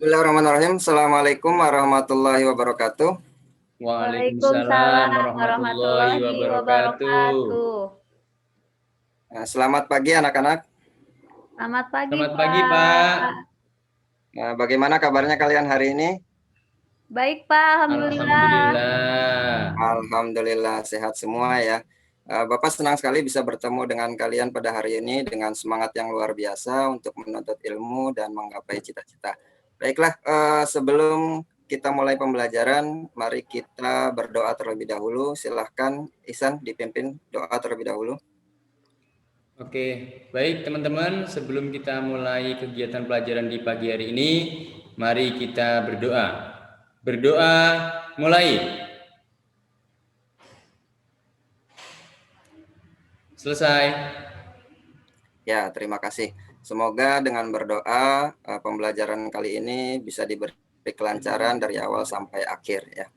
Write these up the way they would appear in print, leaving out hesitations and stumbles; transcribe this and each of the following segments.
Bismillahirrahmanirrahim. Assalamualaikum warahmatullahi wabarakatuh. Waalaikumsalam Waalaikumsalam warahmatullahi warahmatullahi wabarakatuh. wabarakatuh. Selamat pagi anak-anak. Selamat pagi, Selamat pagi, Pak. Pak. Bagaimana kabarnya kalian hari ini? Baik, Pak. Alhamdulillah. Alhamdulillah. Alhamdulillah sehat semua ya. Bapak senang sekali bisa bertemu dengan kalian pada hari ini dengan semangat yang luar biasa untuk menuntut ilmu dan menggapai cita-cita. Baiklah, sebelum kita mulai pembelajaran, mari kita berdoa terlebih dahulu. Silahkan Ihsan dipimpin doa terlebih dahulu. Oke, baik teman-teman, sebelum kita mulai kegiatan pelajaran di pagi hari ini, mari kita berdoa. Berdoa mulai. Selesai. Ya, terima kasih. Semoga dengan berdoa pembelajaran kali ini bisa diberi kelancaran dari awal sampai akhir ya.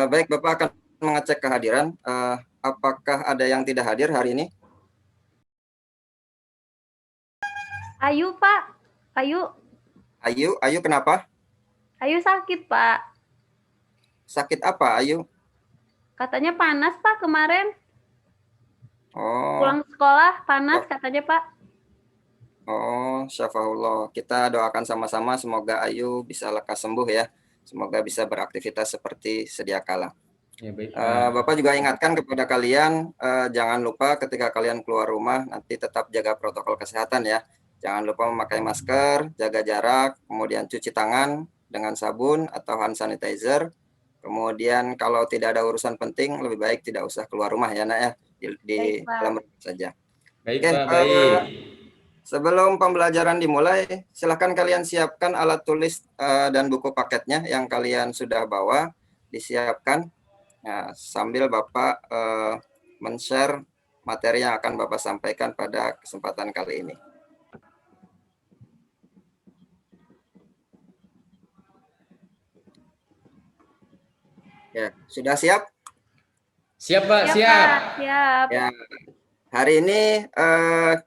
Baik, Bapak akan mengecek kehadiran. Apakah ada yang tidak hadir hari ini? Ayu, Pak. Ayu. Ayu kenapa? Ayu sakit, Pak. Sakit apa, Ayu? Katanya panas, Pak, kemarin. Oh, Pulang sekolah panas katanya, Pak. syafahullah. Kita doakan sama-sama semoga Ayu bisa lekas sembuh ya. Semoga bisa beraktivitas seperti sedia kala. Ya, baik, Pak. Bapak juga ingatkan kepada kalian, jangan lupa ketika kalian keluar rumah, nanti tetap jaga protokol kesehatan ya. Jangan lupa memakai masker, jaga jarak, kemudian cuci tangan dengan sabun atau hand sanitizer. Kemudian kalau tidak ada urusan penting, lebih baik tidak usah keluar rumah ya, Nak ya, di Baik, Pak. dalam rumah saja. Baik, Oke, Pak, baik. sebelum pembelajaran dimulai, silakan kalian siapkan alat tulis dan buku paketnya yang kalian sudah bawa, disiapkan. Nah, sambil Bapak men-share materi yang akan Bapak sampaikan pada kesempatan kali ini. Ya, sudah siap? Siap, Pak, Siap, siap. Pak. Siap. Ya, hari ini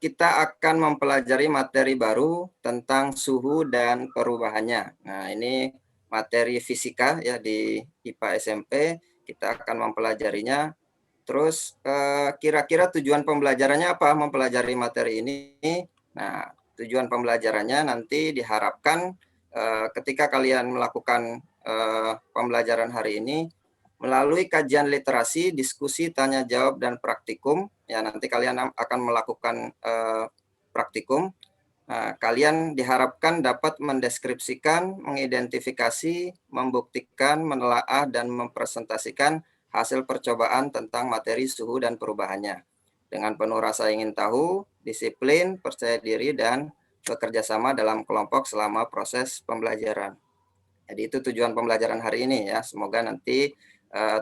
kita akan mempelajari materi baru tentang suhu dan perubahannya. Nah, ini materi fisika ya di IPA SMP. Kita akan mempelajarinya. Terus kira-kira tujuan pembelajarannya apa mempelajari materi ini? Nah, tujuan pembelajarannya nanti diharapkan ketika kalian melakukan pembelajaran hari ini melalui kajian literasi, diskusi, tanya jawab dan praktikum. Ya, nanti kalian akan melakukan praktikum. Nah, kalian diharapkan dapat mendeskripsikan, mengidentifikasi, membuktikan, menelaah dan mempresentasikan hasil percobaan tentang materi suhu dan perubahannya. Dengan penuh rasa ingin tahu, disiplin, percaya diri, dan bekerja sama dalam kelompok selama proses pembelajaran. Jadi itu tujuan pembelajaran hari ini ya. Semoga nanti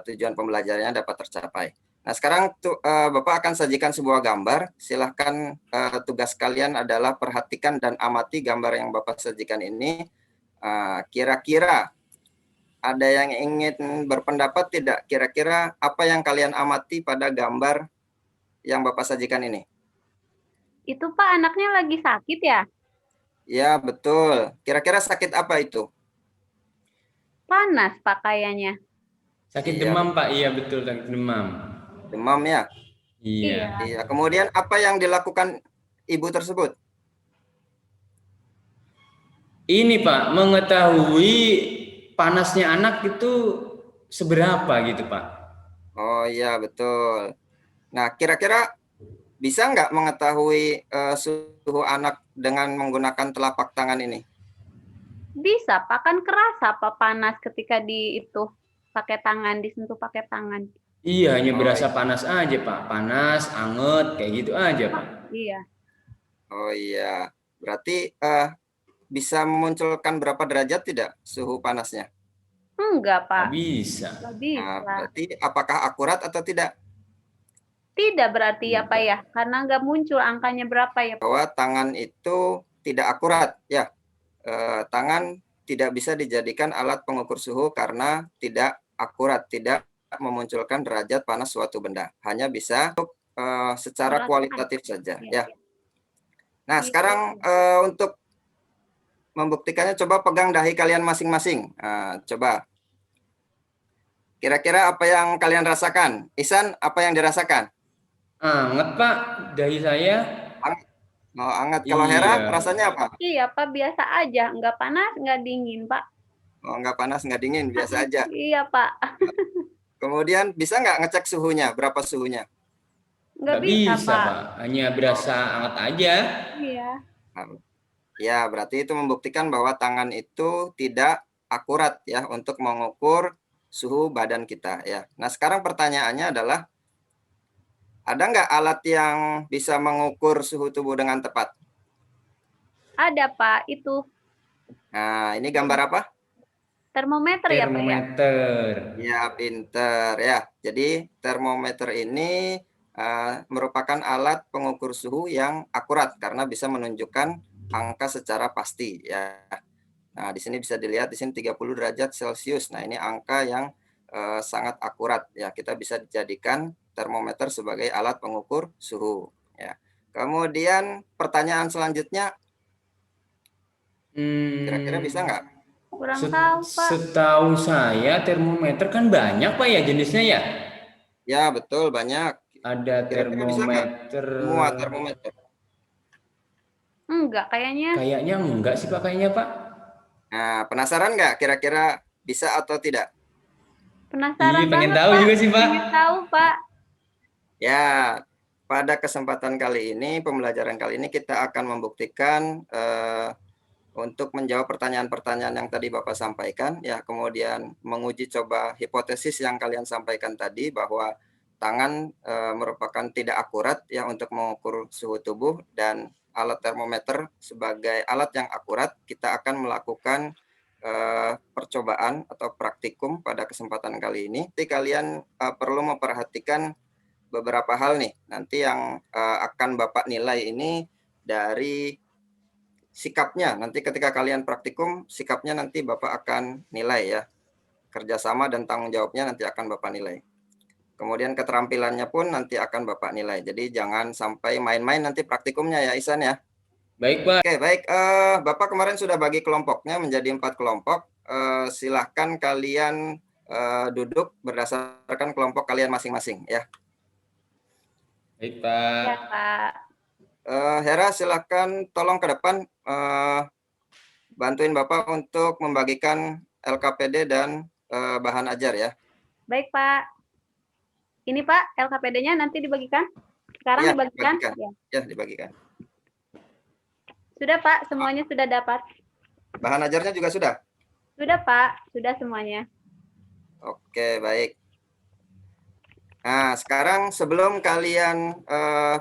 tujuan pembelajarannya dapat tercapai. Nah, sekarang Bapak akan sajikan sebuah gambar. Silahkan tugas kalian adalah perhatikan dan amati gambar yang Bapak sajikan ini. Kira-kira ada yang ingin berpendapat tidak? Kira-kira apa yang kalian amati pada gambar yang Bapak sajikan ini? Itu, Pak, anaknya lagi sakit ya? Ya, betul. Kira-kira sakit apa itu? Panas, Pak, kayaknya. Sakit Iya, demam, Pak. Iya, betul, sakit demam. demam ya? Iya. Iya. Kemudian apa yang dilakukan ibu tersebut? Ini, Pak, mengetahui panasnya anak itu seberapa gitu, Pak? Oh iya, betul. Nah, kira-kira bisa nggak mengetahui suhu anak dengan menggunakan telapak tangan ini? Bisa, Pak, kan kerasa Pak panas ketika pakai tangan, disentuh pakai tangan. Iya, hanya berasa iya. panas aja, Pak. Panas, anget, kayak gitu aja, Pak. Iya. Oh iya, berarti bisa memunculkan berapa derajat tidak suhu panasnya? Enggak, Nggak Pak. bisa. Nggak Nah, bisa. berarti apakah akurat atau tidak? Tidak berarti ya, Pak Tidak. ya? Karena nggak muncul angkanya berapa ya, Pak? Bahwa tangan itu tidak akurat ya. Tangan tidak bisa dijadikan alat pengukur suhu karena tidak akurat, tidak memunculkan derajat panas suatu benda. Hanya bisa secara Meratakan. kualitatif saja Iya, ya. iya. Nah, Iya. sekarang untuk membuktikannya coba pegang dahi kalian masing-masing. Nah, coba. Kira-kira apa yang kalian rasakan? Ihsan, apa yang dirasakan? Anget, Pak, dahi saya. Hangat. Oh, hangat. Kalau Hera, Iya. rasanya apa? Iya, Pak, biasa aja. Nggak panas, nggak dingin, Pak. Oh, nggak panas, nggak dingin, biasa aja. Iya, Pak. Kemudian bisa nggak ngecek suhunya? Berapa suhunya? Nggak Nggak bisa, bisa, Pak. Pak. Hanya berasa hangat aja. Iya. Ya, berarti itu membuktikan bahwa tangan itu tidak akurat ya untuk mengukur suhu badan kita ya. Nah, sekarang pertanyaannya adalah ada nggak alat yang bisa mengukur suhu tubuh dengan tepat? Ada, Pak. Itu Nah, ini gambar apa? termometer ya, Pak, ya? Termometer. Ya, pinter ya. Jadi termometer ini merupakan alat pengukur suhu yang akurat karena bisa menunjukkan angka secara pasti ya. Nah, di sini bisa dilihat di sini 30 derajat Celcius. Nah, ini angka yang sangat akurat ya. Kita bisa dijadikan termometer sebagai alat pengukur suhu ya. Kemudian pertanyaan selanjutnya, kira-kira bisa nggak? Kurang tahu, Pak. Setahu saya termometer kan banyak, Pak, ya jenisnya ya. Ya, betul banyak. Ada Kira-kira bisa nggak? termometer. Semua termometer. Enggak, kayaknya. Kayaknya enggak sih, Pak, kayaknya, Pak. Nah, penasaran nggak kira-kira bisa atau tidak? Penasaran Iya, pengen banget, tahu Pak. juga sih, Pak. Pengen tahu, Pak. Ya, pada kesempatan kali ini, pembelajaran kali ini kita akan membuktikan untuk menjawab pertanyaan-pertanyaan yang tadi Bapak sampaikan, ya kemudian menguji coba hipotesis yang kalian sampaikan tadi bahwa tangan merupakan tidak akurat ya untuk mengukur suhu tubuh dan alat termometer sebagai alat yang akurat. Kita akan melakukan percobaan atau praktikum pada kesempatan kali ini. Jadi kalian perlu memperhatikan beberapa hal nih. Nanti yang akan Bapak nilai ini dari sikapnya. Nanti ketika kalian praktikum, sikapnya nanti Bapak akan nilai ya. Kerjasama dan tanggung jawabnya nanti akan Bapak nilai. Kemudian keterampilannya pun nanti akan Bapak nilai. Jadi jangan sampai main-main nanti praktikumnya ya Ihsan ya. Baik, Pak. Oke, baik. Bapak kemarin sudah bagi kelompoknya menjadi 4 kelompok. Silahkan kalian duduk berdasarkan kelompok kalian masing-masing ya. Baik, Pak. Ya, Pak. Hera, silahkan tolong ke depan bantuin Bapak untuk membagikan LKPD dan bahan ajar ya. Baik, Pak. Ini, Pak, LKPD-nya nanti dibagikan? Sekarang Ya, dibagikan? dibagikan. Ya. Ya, dibagikan. Sudah, Pak. Semuanya sudah dapat. Bahan ajarnya juga sudah? Sudah, Pak. Sudah semuanya. Oke, baik. Nah, sekarang sebelum kalian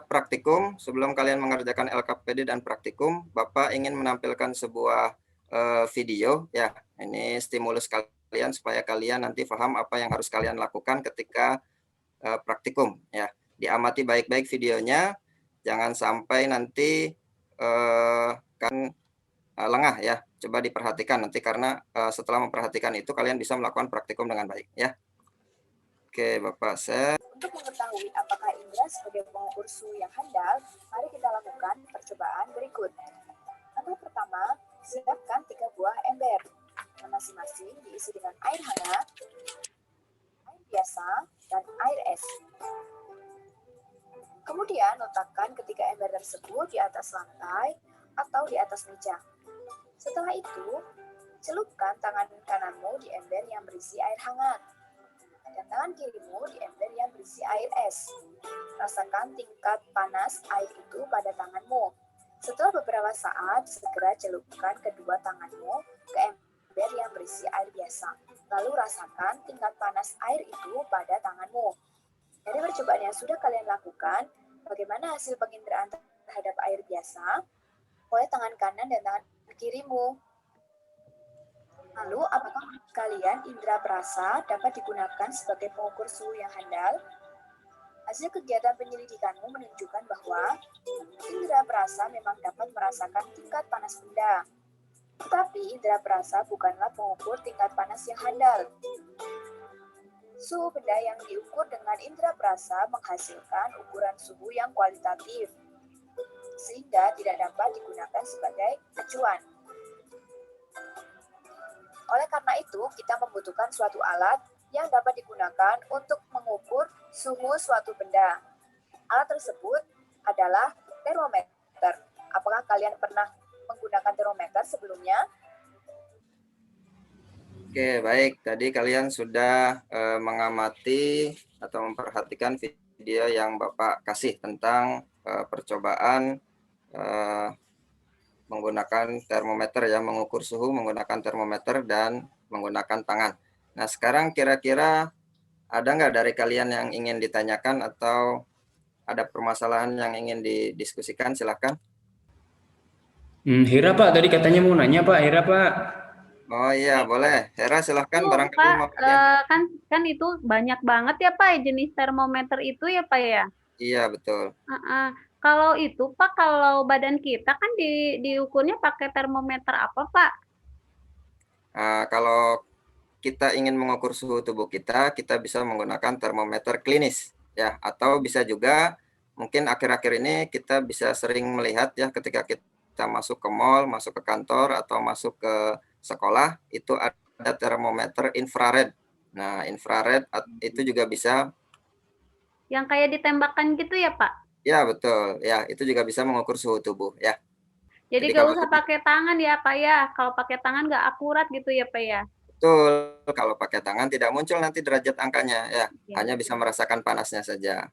praktikum, sebelum kalian mengerjakan LKPD dan praktikum, Bapak ingin menampilkan sebuah video ya. Ini stimulus kalian supaya kalian nanti paham apa yang harus kalian lakukan ketika praktikum ya. Diamati baik-baik videonya, jangan sampai nanti kan lengah ya. Coba diperhatikan nanti karena setelah memperhatikan itu kalian bisa melakukan praktikum dengan baik ya. Oke, Bapak share. Untuk mengetahui apakah indera sebagai pengukur suhu yang handal, mari kita lakukan percobaan berikut. Langkah pertama, siapkan 3 buah ember yang masing-masing diisi dengan air hangat, air biasa, dan air es. Kemudian letakkan ketiga ember tersebut di atas lantai atau di atas meja. Setelah itu, celupkan tangan kananmu di ember yang berisi air hangat dan tangan kirimu di ember yang berisi air es. Rasakan tingkat panas air itu pada tanganmu. Setelah beberapa saat, segera celupkan kedua tanganmu ke ember yang berisi air biasa. Lalu rasakan tingkat panas air itu pada tanganmu. Dari percobaan yang sudah kalian lakukan, bagaimana hasil penginderaan terhadap air biasa oleh tangan kanan dan tangan kirimu? Lalu, apakah kalian indera perasa dapat digunakan sebagai pengukur suhu yang handal? Hasil kegiatan penyelidikanmu menunjukkan bahwa indera perasa memang dapat merasakan tingkat panas benda. Tetapi indera perasa bukanlah pengukur tingkat panas yang handal. Suhu benda yang diukur dengan indera perasa menghasilkan ukuran suhu yang kualitatif, sehingga tidak dapat digunakan sebagai acuan. Oleh karena itu, kita membutuhkan suatu alat yang dapat digunakan untuk mengukur suhu suatu benda. Alat tersebut adalah termometer. Apakah kalian pernah menggunakan termometer sebelumnya? Oke, baik. Tadi kalian sudah mengamati atau memperhatikan video yang Bapak kasih tentang percobaan menggunakan termometer ya, mengukur suhu menggunakan termometer dan menggunakan tangan. Nah, sekarang kira-kira ada nggak dari kalian yang ingin ditanyakan atau ada permasalahan yang ingin didiskusikan? Silahkan. Hera Pak, tadi katanya mau nanya Pak, Hera Pak. Oh iya, boleh. Hera silahkan, Tuh, barangkali Pak, mau tanya. kan itu banyak banget ya Pak jenis termometer itu ya Pak ya. Iya, betul. Kalau itu Pak, kalau badan kita kan diukurnya pakai termometer apa Pak? Kalau kita ingin mengukur suhu tubuh kita bisa menggunakan termometer klinis ya, atau bisa juga mungkin akhir-akhir ini kita bisa sering melihat ya ketika kita masuk ke mall, masuk ke kantor atau masuk ke sekolah itu ada termometer infrared. Nah, infrared itu juga bisa. Yang kayak ditembakkan gitu ya Pak? Ya, betul. Ya, itu juga bisa mengukur suhu tubuh ya. Jadi nggak usah pakai tangan ya Pak ya? Kalau pakai tangan nggak akurat gitu ya Pak ya? Betul, kalau pakai tangan tidak muncul nanti derajat angkanya ya, Ya. hanya bisa merasakan panasnya saja.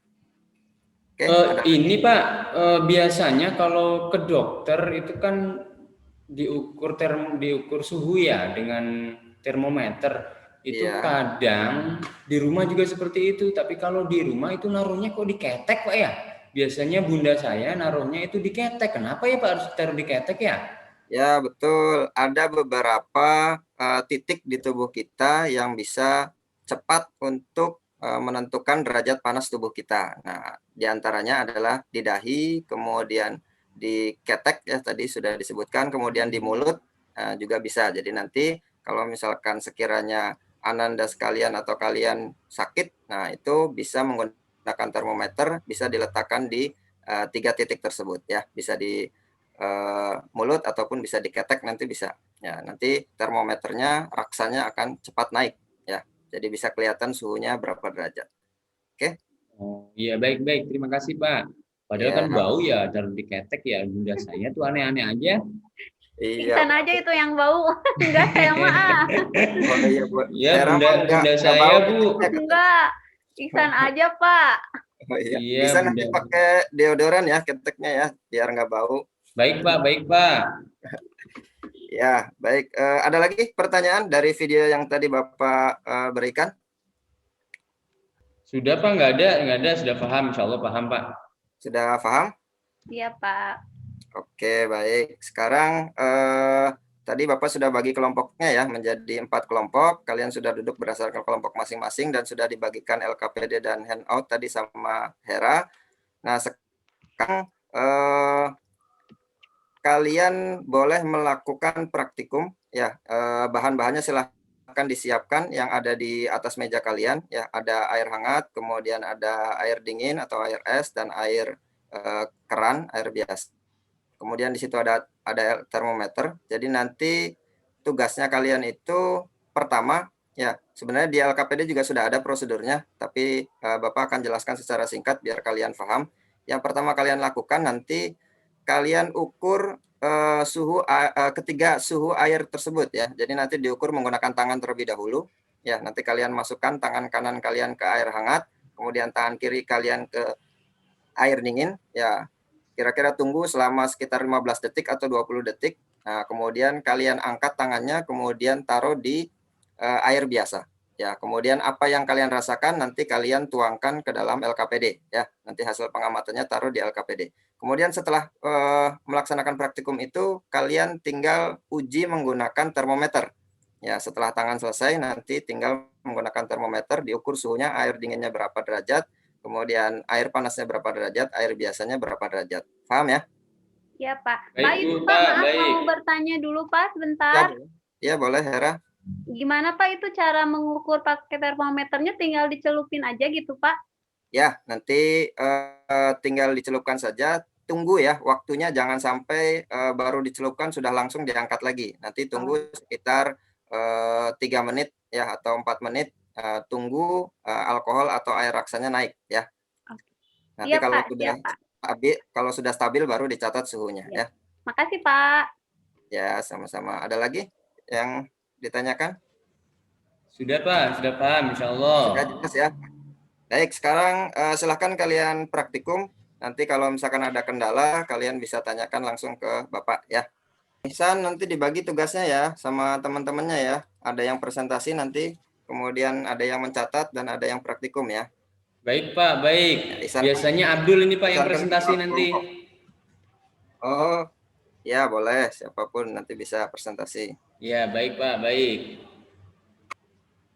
Oke, Ini Pak, biasanya kalau ke dokter itu kan diukur suhu ya dengan termometer. Itu iya. kadang di rumah juga seperti itu, tapi kalau di rumah itu naruhnya kok diketek Pak ya? Biasanya bunda saya naruhnya itu diketek. Kenapa ya Pak harus taruh diketek ya? Ya, betul. Ada beberapa titik di tubuh kita yang bisa cepat untuk menentukan derajat panas tubuh kita. Nah, diantaranya adalah di dahi, kemudian di ketek ya tadi sudah disebutkan, kemudian di mulut juga bisa. Jadi nanti kalau misalkan sekiranya Ananda sekalian atau kalian sakit, nah itu bisa menggunakan termometer, bisa diletakkan di 3 titik tersebut ya, bisa di mulut ataupun bisa diketek nanti bisa. Ya, nanti termometernya raksanya akan cepat naik ya. Jadi bisa kelihatan suhunya berapa derajat. Oke. Oh iya baik, terima kasih Pak. Padahal Ya, kan bau ya taruh diketek ya, bunda saya tuh aneh-aneh aja. iya. Ihsan aja itu yang bau. Enggak, saya mah. Oh iya, Bu. Ya Hera mah bunda enggak saya bau Bu. keteknya, kata. Enggak. Ihsan aja Pak. Oh iya. Iya Bisa bunda. nanti pakai deodoran ya keteknya ya, biar nggak bau. Baik Pak. Ya, baik. Ada lagi pertanyaan dari video yang tadi Bapak berikan? Sudah Pak, nggak ada, sudah paham, insya Allah paham Pak. Sudah paham? Iya Pak. Oke, baik. Sekarang tadi Bapak sudah bagi kelompoknya ya menjadi 4 kelompok. Kalian sudah duduk berdasarkan kelompok masing-masing dan sudah dibagikan LKPD dan handout tadi sama Hera. Nah, sekarang kalian boleh melakukan praktikum ya. Bahan-bahannya silahkan disiapkan yang ada di atas meja kalian ya. Ada air hangat, kemudian ada air dingin atau air es dan air keran, air biasa. Kemudian di situ ada termometer. Jadi nanti tugasnya kalian itu pertama ya, sebenarnya di LKPD juga sudah ada prosedurnya, tapi Bapak akan jelaskan secara singkat biar kalian paham. Yang pertama kalian lakukan nanti kalian ukur ketiga suhu air tersebut ya. Jadi nanti diukur menggunakan tangan terlebih dahulu. Ya, nanti kalian masukkan tangan kanan kalian ke air hangat, kemudian tangan kiri kalian ke air dingin ya. Kira-kira tunggu selama sekitar 15 detik atau 20 detik. Nah, kemudian kalian angkat tangannya, kemudian taruh di air biasa. Ya, kemudian apa yang kalian rasakan nanti kalian tuangkan ke dalam LKPD ya. Nanti hasil pengamatannya taruh di LKPD. Kemudian setelah melaksanakan praktikum itu, kalian tinggal uji menggunakan termometer. Ya, setelah tangan selesai nanti tinggal menggunakan termometer, diukur suhunya, air dinginnya berapa derajat, kemudian air panasnya berapa derajat, air biasanya berapa derajat. Paham ya? Ya Pak. Baik, Pak, Bu, itu Pak, Pak, maaf baik. mau bertanya dulu Pak sebentar. Ya, boleh Hera. Gimana Pak itu cara mengukur pakai termometernya, tinggal dicelupin aja gitu Pak? Ya, nanti tinggal dicelupkan saja. Tunggu ya waktunya, jangan sampai baru dicelupkan sudah langsung diangkat lagi. Nanti tunggu sekitar 3 menit ya atau 4 menit, tunggu alkohol atau air raksanya naik ya. Nanti Iya, kalau Pak, sudah siap, Pak. kalau sudah stabil baru dicatat suhunya Iya. ya. Makasih, Pak. Ya, sama-sama. Ada lagi yang ditanyakan? Sudah Pak, sudah paham insya Allah. Sudah jelas ya. Baik, sekarang silahkan kalian praktikum. Nanti kalau misalkan ada kendala, kalian bisa tanyakan langsung ke Bapak ya. Ihsan nanti dibagi tugasnya ya sama teman-temannya ya. Ada yang presentasi nanti, kemudian ada yang mencatat dan ada yang praktikum ya. Baik Pak, baik. Ya, Ihsan, Biasanya Abdul ini Pak yang Ihsan kan presentasi ketua nanti. kelompok. Oh, ya boleh. Siapapun nanti bisa presentasi. Ya, baik Pak, baik.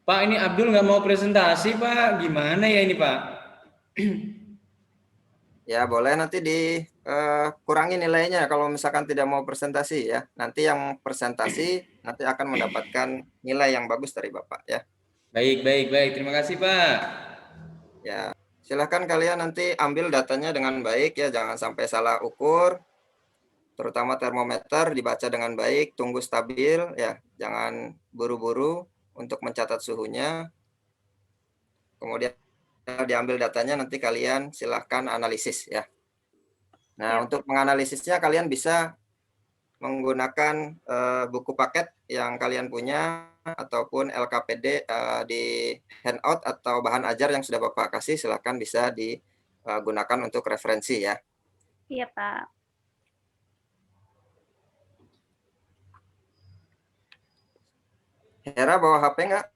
Pak, ini Abdul nggak mau presentasi Pak. Gimana ya ini Pak? Ya boleh nanti dikurangi nilainya kalau misalkan tidak mau presentasi ya. Nanti yang presentasi nanti akan mendapatkan nilai yang bagus dari Bapak ya. Baik, baik, baik. Terima kasih Pak. Ya, silahkan kalian nanti ambil datanya dengan baik ya, jangan sampai salah ukur. Terutama termometer dibaca dengan baik, tunggu stabil ya, jangan buru-buru untuk mencatat suhunya. Kemudian diambil datanya nanti kalian silahkan analisis ya. Nah, untuk menganalisisnya kalian bisa menggunakan buku paket yang kalian punya ataupun LKPD di handout atau bahan ajar yang sudah Bapak kasih, silahkan bisa digunakan untuk referensi ya. Iya, Pak. Hera bawa HP nggak?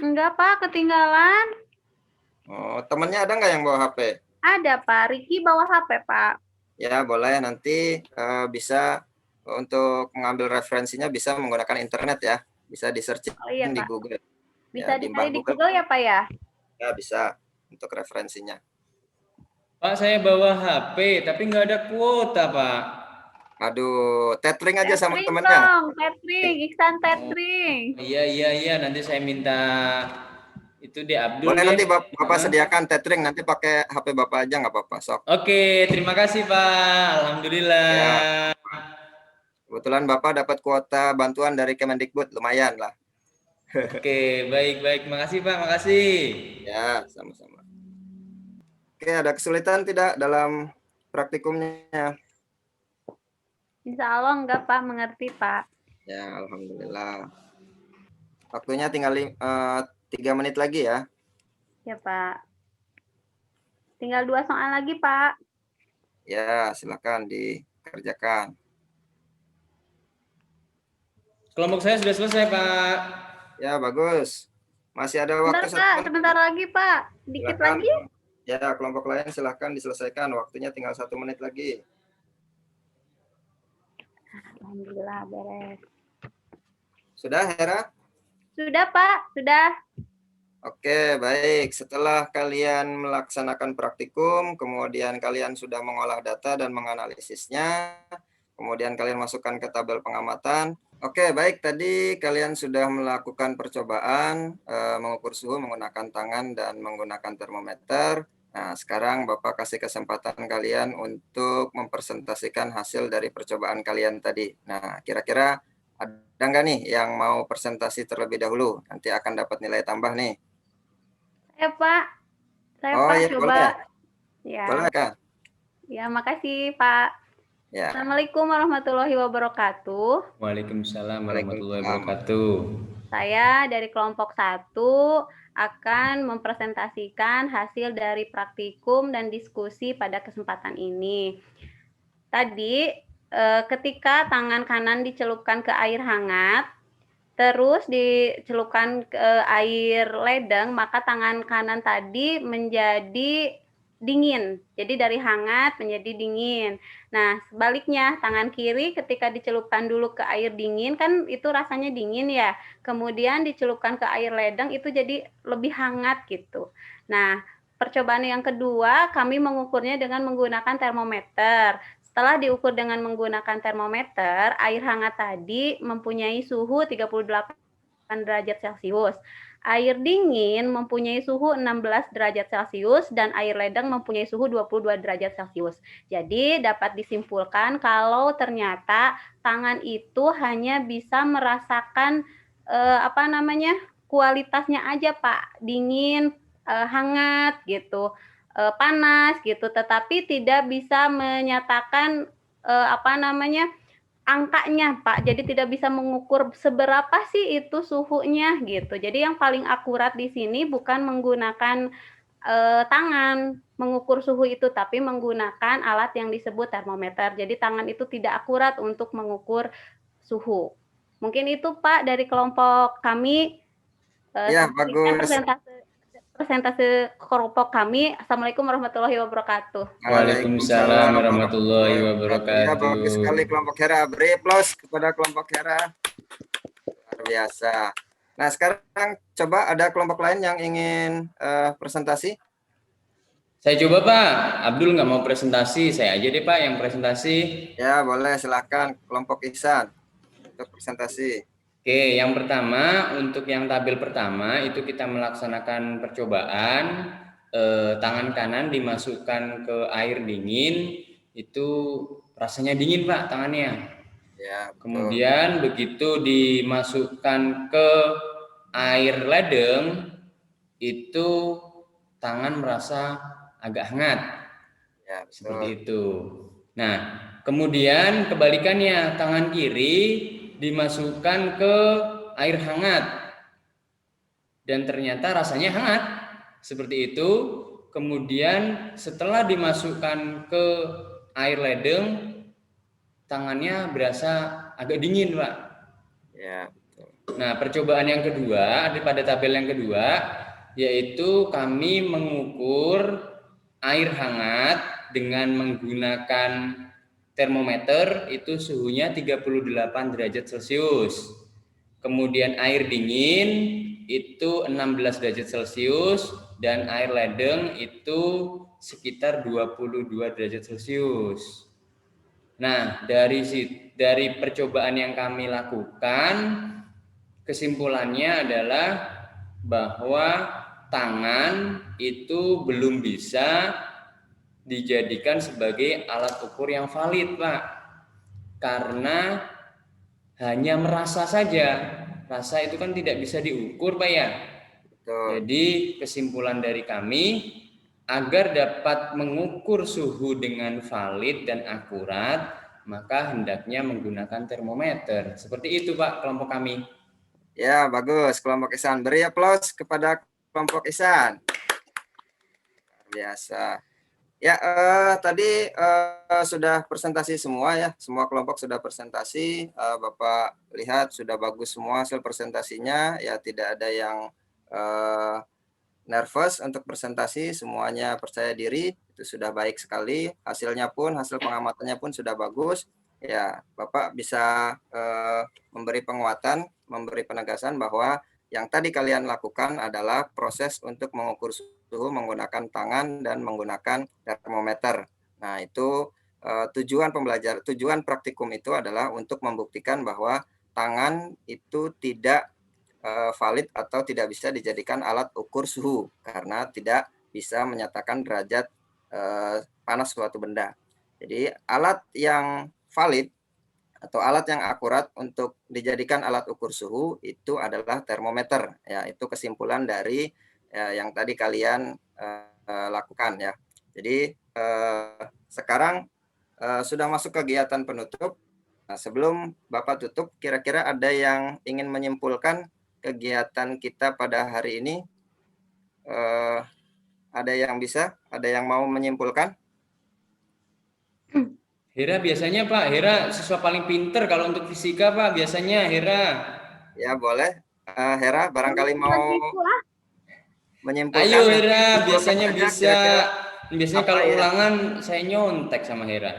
Enggak, Pak, ketinggalan. Oh, temennya ada nggak yang bawa HP? Ada, Pak. Ricky bawa HP, Pak. Ya, boleh nanti bisa untuk mengambil referensinya bisa menggunakan internet ya. Bisa di-searching Oh iya, di Pak. Google. Bisa Ya, di dicari di Google. Google ya, Pak ya? Ya, bisa untuk referensinya. Pak, saya bawa HP, tapi nggak ada kuota Pak. Aduh, tethering aja sama Tethering temennya. dong, tethering. Iksan tethering. Iya, iya, iya. Nanti saya minta itu di Abdul Boleh deh. nanti Bapak sediakan tethering, nanti pakai HP Bapak aja nggak apa-apa, sok. Oke, terima kasih Pak. Alhamdulillah. Ya, kebetulan Bapak dapat kuota bantuan dari Kemendikbud, lumayan lah. Oke, baik, baik. Makasih Pak, makasih. Ya, sama-sama. Oke, ada kesulitan tidak dalam praktikumnya? Insya Allah enggak, Pak. Mengerti, Pak. Ya, alhamdulillah. Waktunya tinggal 3 menit lagi ya. Ya, Pak. Tinggal 2 soal lagi, Pak. Ya, silakan dikerjakan. Kelompok saya sudah selesai Pak. Ya, bagus. Masih ada Sebentar, waktu Pak. Sebentar lagi, Pak. Dikit Silakan. lagi. Ya, kelompok lain silahkan diselesaikan. Waktunya tinggal 1 menit lagi. Alhamdulillah, beres. Sudah, Hera? Sudah, Pak. Sudah. Oke, baik. Setelah kalian melaksanakan praktikum, kemudian kalian sudah mengolah data dan menganalisisnya, kemudian kalian masukkan ke tabel pengamatan. Oke, baik. Tadi kalian sudah melakukan percobaan mengukur suhu menggunakan tangan dan menggunakan termometer. Nah, sekarang Bapak kasih kesempatan kalian untuk mempresentasikan hasil dari percobaan kalian tadi. Nah, kira-kira ada nggak nih yang mau presentasi terlebih dahulu? Nanti akan dapat nilai tambah nih. Saya, Pak. Saya, Oh, Pak, ya, coba. boleh. Ya. Boleh, Kak? Ya, makasih, Pak. Ya. Assalamualaikum warahmatullahi wabarakatuh. Waalaikumsalam warahmatullahi wabarakatuh. Saya dari kelompok 1 akan mempresentasikan hasil dari praktikum dan diskusi pada kesempatan ini. Tadi ketika tangan kanan dicelupkan ke air hangat, terus dicelupkan ke air ledeng, maka tangan kanan tadi menjadi dingin. Jadi dari hangat menjadi dingin. Nah, sebaliknya tangan kiri ketika dicelupkan dulu ke air dingin, kan itu rasanya dingin ya. Kemudian dicelupkan ke air ledeng, itu jadi lebih hangat gitu. Nah, percobaan yang kedua kami mengukurnya dengan menggunakan termometer. Setelah diukur dengan menggunakan termometer, air hangat tadi mempunyai suhu 38 derajat Celcius. Air dingin mempunyai suhu 16 derajat Celcius dan air ledeng mempunyai suhu 22 derajat Celcius. Jadi dapat disimpulkan kalau ternyata tangan itu hanya bisa merasakan apa namanya, kualitasnya aja Pak, dingin, hangat gitu, panas gitu, tetapi tidak bisa menyatakan, apa namanya, angkanya Pak. Jadi tidak bisa mengukur seberapa sih itu suhunya gitu. Jadi yang paling akurat di sini bukan menggunakan tangan mengukur suhu itu, tapi menggunakan alat yang disebut termometer. Jadi tangan itu tidak akurat untuk mengukur suhu. Mungkin itu Pak dari kelompok kami. Ya, Sekian bagus. persentase kelompok kami. Assalamualaikum warahmatullahi wabarakatuh. Waalaikumsalam warahmatullahi Ya, bagus wabarakatuh. sekali kelompok Hera. Beri aplaus kepada kelompok Hera. Luar biasa. Nah, sekarang coba ada kelompok lain yang ingin presentasi. Saya coba Pak, Abdul nggak mau presentasi, saya aja deh Pak yang presentasi. Ya, boleh silakan kelompok Ihsan untuk presentasi. Oke, yang pertama untuk yang tabel pertama itu kita melaksanakan percobaan, tangan kanan dimasukkan ke air dingin, itu rasanya dingin Pak tangannya. Ya, betul. Kemudian begitu dimasukkan ke air ledeng, itu tangan merasa agak hangat. Ya, betul. Seperti itu. Nah, kemudian kebalikannya, tangan kiri dimasukkan ke air hangat dan ternyata rasanya hangat. Seperti itu. Kemudian setelah dimasukkan ke air ledeng, tangannya berasa agak dingin, Pak. Ya, betul. Nah, percobaan yang kedua, ada pada tabel yang kedua, yaitu kami mengukur air hangat dengan menggunakan termometer, itu suhunya 38 derajat Celcius. Kemudian air dingin itu 16 derajat Celcius dan air ledeng itu sekitar 22 derajat Celcius. Nah, dari percobaan yang kami lakukan, kesimpulannya adalah bahwa tangan itu belum bisa dijadikan sebagai alat ukur yang valid, Pak. Karena hanya merasa saja. Rasa itu kan tidak bisa diukur, Pak ya. Betul. Jadi kesimpulan dari kami, agar dapat mengukur suhu dengan valid dan akurat, maka hendaknya menggunakan termometer. Seperti itu Pak kelompok kami. Ya, bagus kelompok Ihsan. Beri aplaus kepada kelompok Ihsan. Biasa. Ya, tadi sudah presentasi semua ya. Semua kelompok sudah presentasi. Bapak lihat sudah bagus semua hasil presentasinya. Ya, tidak ada yang nervous untuk presentasi. Semuanya percaya diri. Itu sudah baik sekali. Hasilnya pun, hasil pengamatannya pun sudah bagus. Ya, Bapak bisa memberi penguatan, memberi penegasan bahwa yang tadi kalian lakukan adalah proses untuk mengukur suhu menggunakan tangan dan menggunakan termometer. Nah, itu tujuan praktikum itu adalah untuk membuktikan bahwa tangan itu tidak valid atau tidak bisa dijadikan alat ukur suhu karena tidak bisa menyatakan derajat panas suatu benda. Jadi alat yang valid atau alat yang akurat untuk dijadikan alat ukur suhu itu adalah termometer. Ya, itu kesimpulan dari yang tadi kalian lakukan ya. Jadi sekarang sudah masuk kegiatan penutup. Nah, sebelum Bapak tutup, kira-kira ada yang ingin menyimpulkan kegiatan kita pada hari ini? Ada yang bisa? Ada yang mau menyimpulkan? Hera biasanya Pak, Hera siswa paling pinter kalau untuk fisika Pak, biasanya Hera. Ya boleh, Hera barangkali mau menyimpulkan. Ayo Hera, biasanya aja, bisa. kira-kira Biasanya kalau ulangan saya nyontek sama Hera.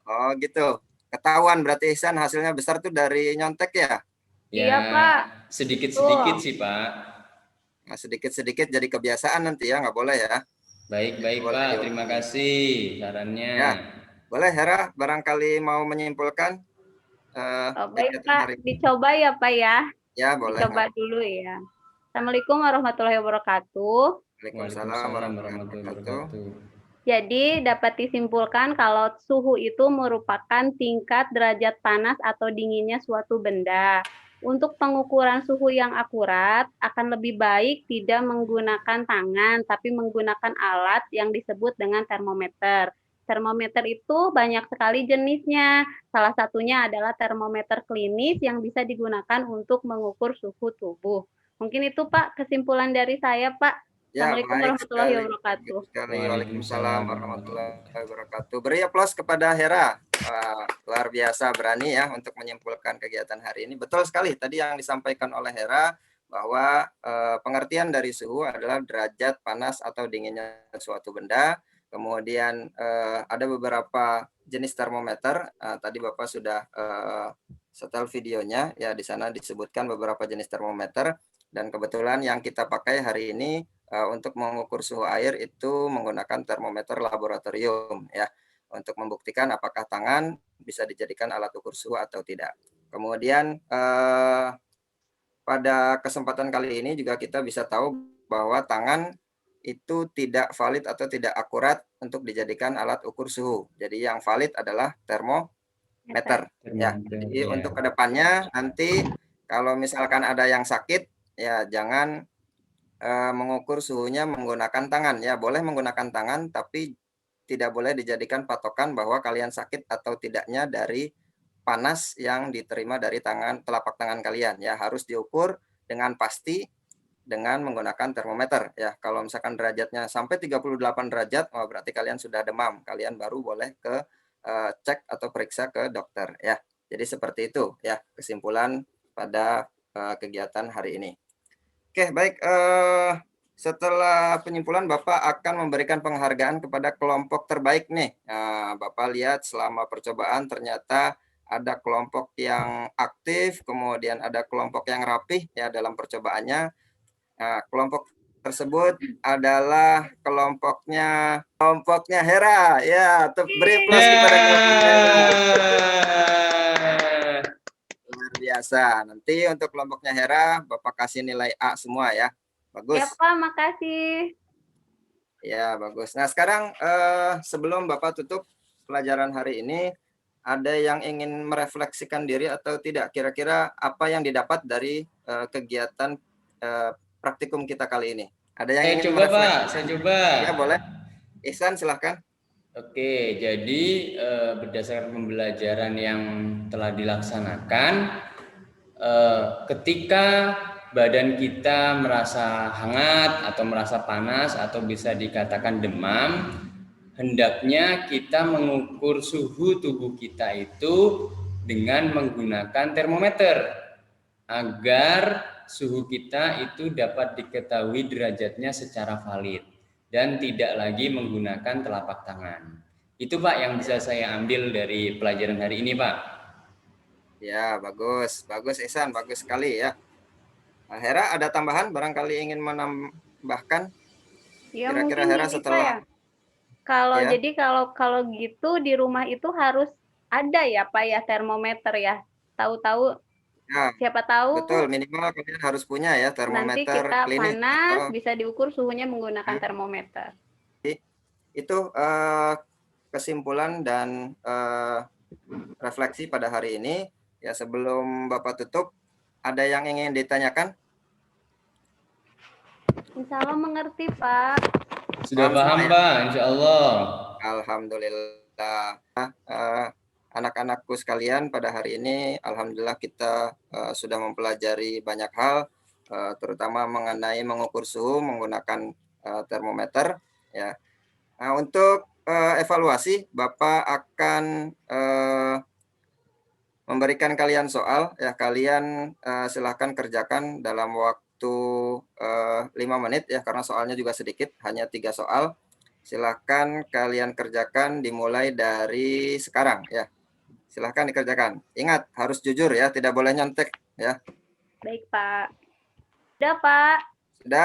Oh gitu, ketahuan berarti Ihsan hasilnya besar tuh dari nyontek ya? Ya, Iya Pak. sedikit-sedikit sih Pak. Nah, sedikit-sedikit jadi kebiasaan nanti ya, nggak boleh ya. Baik-baik Pak, terima kasih sarannya. Ya, boleh Hera barangkali mau menyimpulkan. Baik Pak, dicoba ya Pak ya. Ya boleh. Dicoba dulu ya. Assalamualaikum warahmatullahi wabarakatuh. Waalaikumsalam warahmatullahi wabarakatuh. Jadi dapat disimpulkan kalau suhu itu merupakan tingkat derajat panas atau dinginnya suatu benda. Untuk pengukuran suhu yang akurat, akan lebih baik tidak menggunakan tangan, tapi menggunakan alat yang disebut dengan termometer. Termometer itu banyak sekali jenisnya. Salah satunya adalah termometer klinis yang bisa digunakan untuk mengukur suhu tubuh. Mungkin itu, Pak, kesimpulan dari saya, Pak. Ya, Assalamualaikum baik warahmatullahi sekali. wabarakatuh. Baik sekali. Waalaikumsalam Waalaikumsalam warahmatullahi warahmatullahi wabarakatuh. Beri aplaus kepada Hera. Wah, luar biasa berani ya untuk menyimpulkan kegiatan hari ini. Betul sekali tadi yang disampaikan oleh Hera bahwa pengertian dari suhu adalah derajat panas atau dinginnya suatu benda. Kemudian ada beberapa jenis termometer. Tadi Bapak sudah setel videonya ya, di sana disebutkan beberapa jenis termometer, dan kebetulan yang kita pakai hari ini untuk mengukur suhu air itu menggunakan termometer laboratorium ya, untuk membuktikan apakah tangan bisa dijadikan alat ukur suhu atau tidak. Kemudian pada kesempatan kali ini juga kita bisa tahu bahwa tangan itu tidak valid atau tidak akurat untuk dijadikan alat ukur suhu. Jadi yang valid adalah termometer ya. termometer Jadi ya. untuk kedepannya nanti kalau misalkan ada yang sakit ya jangan mengukur suhunya menggunakan tangan ya, boleh menggunakan tangan tapi tidak boleh dijadikan patokan bahwa kalian sakit atau tidaknya dari panas yang diterima dari telapak tangan kalian ya, harus diukur dengan pasti dengan menggunakan termometer ya. Kalau misalkan derajatnya sampai 38 derajat, oh berarti kalian sudah demam, kalian baru boleh ke cek atau periksa ke dokter ya. Jadi seperti itu ya kesimpulan pada kegiatan hari ini. Oke, baik. Setelah penyimpulan, Bapak akan memberikan penghargaan kepada kelompok terbaik nih. Nah, Bapak lihat selama percobaan ternyata ada kelompok yang aktif, kemudian ada kelompok yang rapih ya dalam percobaannya. Nah, kelompok tersebut adalah kelompoknya Hera. Ya, beri plus kepada kelompok Hera. Luar biasa. Nanti untuk kelompoknya Hera, Bapak kasih nilai A semua ya. Ya, Bagus. Pak, makasih. Ya, bagus. Nah, sekarang sebelum Bapak tutup pelajaran hari ini, ada yang ingin merefleksikan diri atau tidak? Kira-kira apa yang didapat dari kegiatan praktikum kita kali ini? Ada yang Saya ingin coba Pak, merefleksikan? saya coba. Ya, boleh. Ihsan, silahkan. Oke, jadi berdasarkan pembelajaran yang telah dilaksanakan, ketika badan kita merasa hangat atau merasa panas atau bisa dikatakan demam, hendaknya kita mengukur suhu tubuh kita itu dengan menggunakan termometer agar suhu kita itu dapat diketahui derajatnya secara valid dan tidak lagi menggunakan telapak tangan. Itu Pak yang bisa saya ambil dari pelajaran hari ini Pak. Ya, bagus. Bagus, Ihsan. Bagus sekali ya. Nah, Hera, ada tambahan? Barangkali ingin menambahkan? Ya, Kira-kira mungkin Hera gini, Pak setelah... ya. Kalau Ya, jadi kalau gitu di rumah itu harus ada ya Pak ya termometer ya. Tahu-tahu ya, siapa tahu betul. Minimal kalian harus punya ya nanti termometer kita klinis panas atau bisa diukur suhunya menggunakan termometer. itu kesimpulan dan refleksi pada hari ini. Ya, sebelum Bapak tutup, ada yang ingin ditanyakan? Insya Allah mengerti Pak. Sudah Paham paham semua ya? Pak, insya Allah. Alhamdulillah. Anak-anakku sekalian, pada hari ini alhamdulillah kita sudah mempelajari banyak hal, terutama mengenai mengukur suhu menggunakan termometer ya. Nah, untuk evaluasi, Bapak akan memberikan kalian soal ya. Kalian silahkan kerjakan dalam waktu 5 menit ya, karena soalnya juga sedikit, hanya 3 soal. Silahkan kalian kerjakan dimulai dari sekarang ya. Silahkan dikerjakan. Ingat, harus jujur ya, tidak boleh nyontek ya. Baik Pak. Sudah Pak.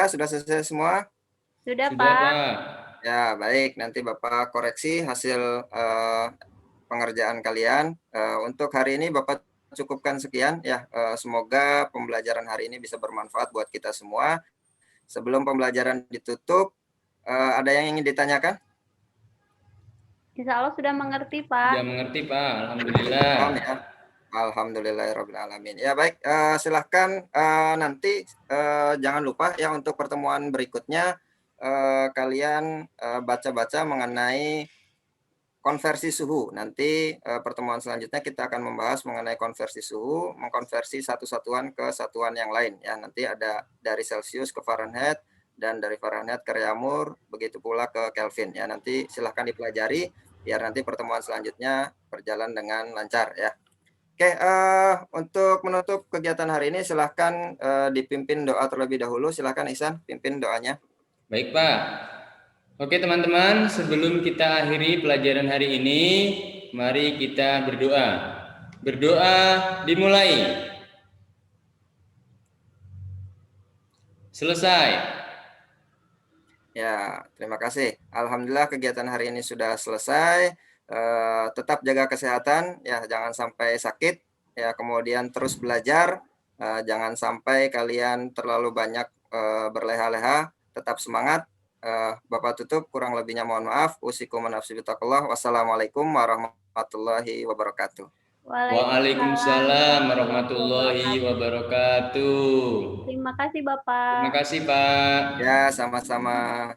Sudah selesai semua? Sudah Sudah Pak. Pak. Ya, baik. Nanti Bapak koreksi hasil pengerjaan kalian. Untuk hari ini Bapak cukupkan sekian ya. Semoga pembelajaran hari ini bisa bermanfaat buat kita semua. Sebelum pembelajaran ditutup, ada yang ingin ditanyakan? Insya Allah sudah mengerti Pak. Sudah mengerti Pak, alhamdulillah. Paham ya? Alhamdulillahirrahmanirrahim. Ya baik, silahkan nanti jangan lupa ya untuk pertemuan berikutnya kalian baca-baca mengenai konversi suhu. Nanti pertemuan selanjutnya kita akan membahas mengenai konversi suhu, mengkonversi satu satuan ke satuan yang lain. Ya, nanti ada dari Celsius ke Fahrenheit dan dari Fahrenheit ke Reaumur, begitu pula ke Kelvin. Ya, nanti silahkan dipelajari biar nanti pertemuan selanjutnya berjalan dengan lancar ya. Oke, untuk menutup kegiatan hari ini silahkan dipimpin doa terlebih dahulu. Silahkan Ihsan, pimpin doanya. Baik Pak. Oke teman-teman, sebelum kita akhiri pelajaran hari ini, mari kita berdoa. Berdoa dimulai. Selesai. Ya, terima kasih. Alhamdulillah kegiatan hari ini sudah selesai. Tetap jaga kesehatan, ya jangan sampai sakit. Ya, kemudian terus belajar. Jangan sampai kalian terlalu banyak berleha-leha. Tetap semangat. Bapak tutup, kurang lebihnya mohon maaf. Usikum nafsi bitaqullah. Wassalamualaikum warahmatullahi wabarakatuh. Waalaikumsalam warahmatullahi wabarakatuh. Terima kasih Bapak. Terima kasih Pak. Ya, sama-sama.